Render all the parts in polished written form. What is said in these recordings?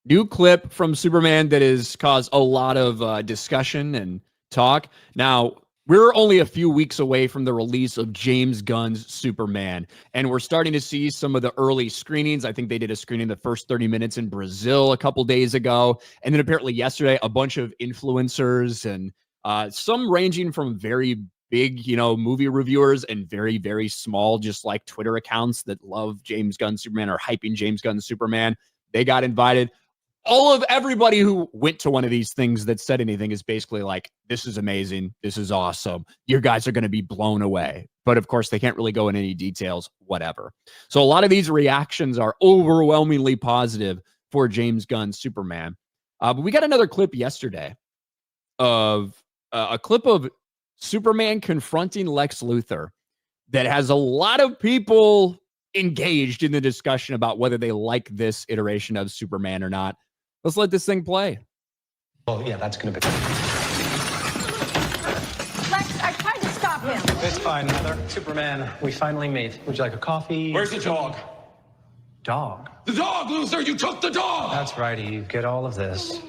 New clip from Superman that has caused a lot of discussion and talk. Now, we're only a few weeks away from the release of James Gunn's Superman, and we're starting to see some of the early screenings. I think they did a screening the first 30 minutes in Brazil a couple days ago. And then apparently yesterday, a bunch of influencers and some ranging from very big, movie reviewers and very, very small, just like Twitter accounts that love James Gunn Superman or hyping James Gunn Superman. They got invited. All of everybody who went to one of these things that said anything is basically like, this is amazing. This is awesome. You guys are going to be blown away. But of course, they can't really go in any details, whatever. So a lot of these reactions are overwhelmingly positive for James Gunn's Superman. But we got another clip yesterday of a clip of Superman confronting Lex Luthor that has a lot of people engaged in the discussion about whether they like this iteration of Superman or not. Let's let this thing play. Oh, yeah, that's going to be... Lex, I tried to stop him. It's fine, Mother. Superman, we finally meet. Would you like a coffee? Where's the dog? Dog? The dog, Luthor! You took the dog! That's right, you get all of this.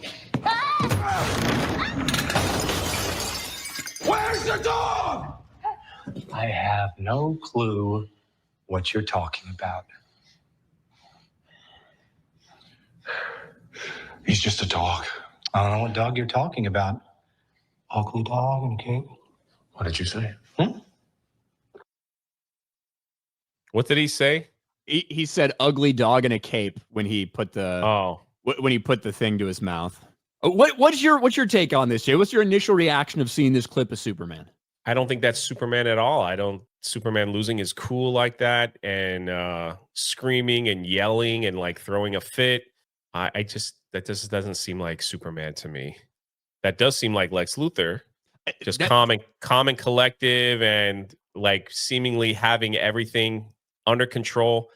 Where's the dog? I have no clue what you're talking about. He's just a dog. I don't know what dog you're talking about. Ugly dog and cape. What did you say? What did he say? He said ugly dog in a cape when he put the when he put the thing to his mouth. What's your take on this, Jay? What's your initial reaction of seeing this clip of Superman? I don't think that's Superman at all. Superman losing his cool like that and screaming and yelling and like throwing a fit. That just doesn't seem like Superman to me. That does seem like Lex Luthor, just calm and collective and like seemingly having everything under control.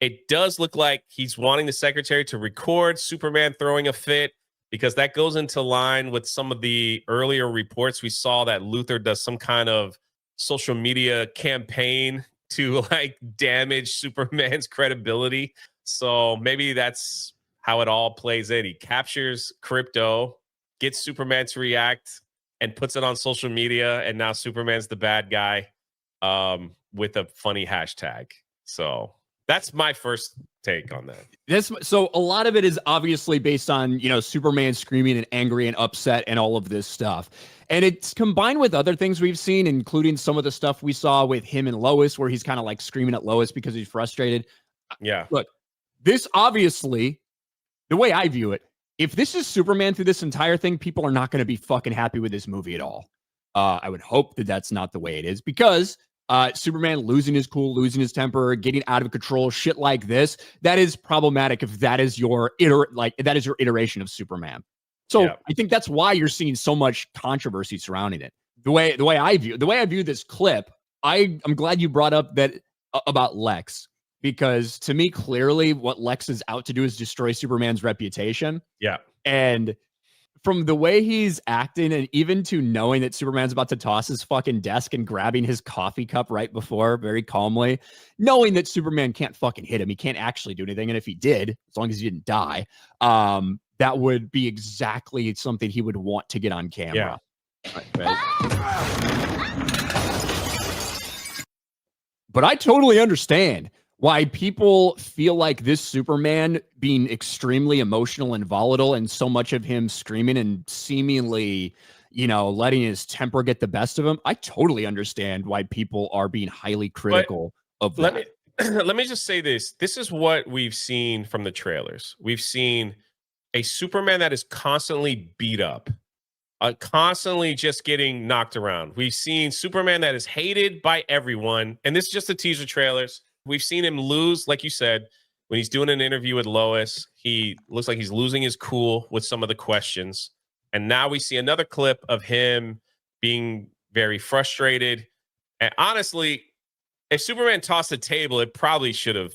It does look like he's wanting the secretary to record Superman throwing a fit, because that goes into line with some of the earlier reports we saw that Luthor does some kind of social media campaign to like damage Superman's credibility. So maybe that's how it all plays in. He captures crypto, gets Superman to react, and puts it on social media, and now Superman's the bad guy with a funny hashtag. So that's my first take on that. So a lot of it is obviously based on, Superman screaming and angry and upset and all of this stuff. And it's combined with other things we've seen, including some of the stuff we saw with him and Lois, where he's kind of like screaming at Lois because he's frustrated. Yeah. Look, this obviously, the way I view it, if this is Superman through this entire thing, people are not going to be fucking happy with this movie at all. I would hope that that's not the way it is, because Superman losing his cool, losing his temper, getting out of control, shit like this, that is problematic if that is your iteration of Superman. So yeah. I think that's why you're seeing so much controversy surrounding it. The way I view this clip, I'm glad you brought up that about Lex, because to me, clearly what Lex is out to do is destroy Superman's reputation. Yeah. And from the way he's acting, and even to knowing that Superman's about to toss his fucking desk and grabbing his coffee cup right before, very calmly, knowing that Superman can't fucking hit him. He can't actually do anything. And if he did, as long as he didn't die, that would be exactly something he would want to get on camera. Yeah. Right. But I totally understand why people feel like this Superman being extremely emotional and volatile, and so much of him screaming and seemingly, letting his temper get the best of him. I totally understand why people are being highly critical of that. Let me just say this. This is what we've seen from the trailers. We've seen a Superman that is constantly beat up, constantly just getting knocked around. We've seen Superman that is hated by everyone. And this is just the teaser trailers. We've seen him lose, like you said, when he's doing an interview with Lois. He looks like he's losing his cool with some of the questions. And now we see another clip of him being very frustrated. And honestly, if Superman tossed a table, it probably should have,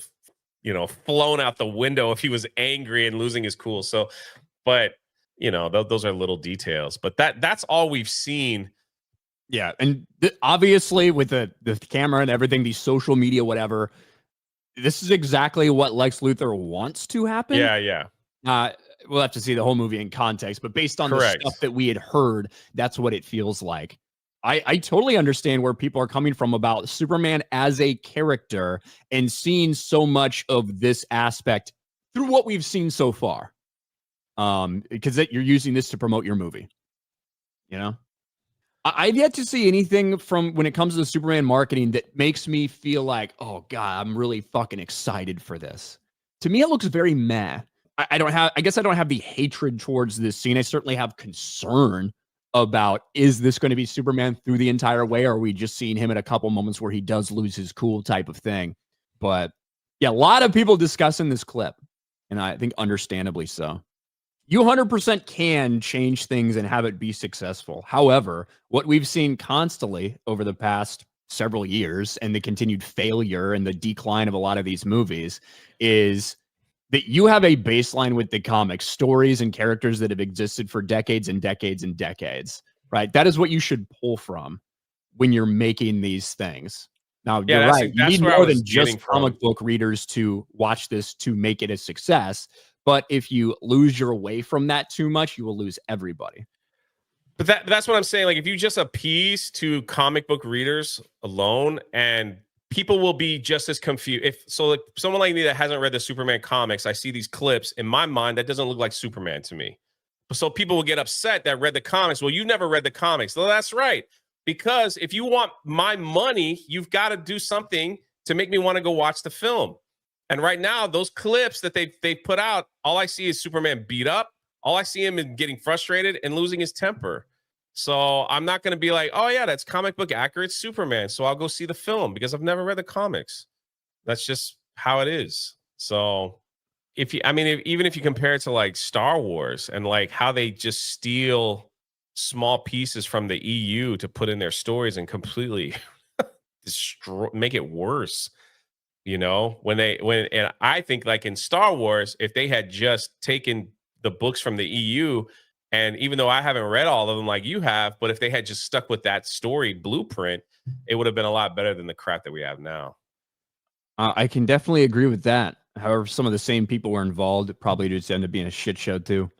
flown out the window if he was angry and losing his cool. So, but, those are little details. But that's all we've seen. Yeah, and obviously with the camera and everything, the social media, whatever, this is exactly what Lex Luthor wants to happen. Yeah. we'll have to see the whole movie in context, but based on the Correct. stuff that we had heard, that's what it feels like. I totally understand where people are coming from about Superman as a character and seeing so much of this aspect through what we've seen so far. Because you're using this to promote your movie, you know? I've yet to see anything from when it comes to the Superman marketing that makes me feel like, oh God, I'm really fucking excited for this. To me, it looks very meh. I guess I don't have the hatred towards this scene. I certainly have concern about, is this going to be Superman through the entire way? Or are we just seeing him at a couple moments where he does lose his cool type of thing? But yeah, a lot of people discussing this clip, and I think understandably so. You 100% can change things and have it be successful. However, what we've seen constantly over the past several years and the continued failure and the decline of a lot of these movies is that you have a baseline with the comics, stories and characters that have existed for decades and decades and decades, right? That is what you should pull from when you're making these things. Now, Yeah, you're right. You need where I more was than just getting from. comic book readers to watch this to make it a success. But if you lose your way from that too much, you will lose everybody. But that's what I'm saying. Like, if you just appease to comic book readers alone, and people will be just as confused. Like someone like me that hasn't read the Superman comics, I see these clips in my mind that doesn't look like Superman to me. So people will get upset that read the comics. Well, you never read the comics. Well, that's right. Because if you want my money, you've got to do something to make me want to go watch the film. And right now, those clips that they put out, all I see is Superman beat up. All I see him is getting frustrated and losing his temper. So I'm not going to be like, oh yeah, that's comic book accurate Superman. So I'll go see the film because I've never read the comics. That's just how it is. So even if you compare it to like Star Wars and like how they just steal small pieces from the EU to put in their stories and completely make it worse. You know, and I think like in Star Wars, if they had just taken the books from the EU, and even though I haven't read all of them like you have, but if they had just stuck with that story blueprint, it would have been a lot better than the crap that we have now. I can definitely agree with that. However, some of the same people were involved. It probably just ended up being a shit show too.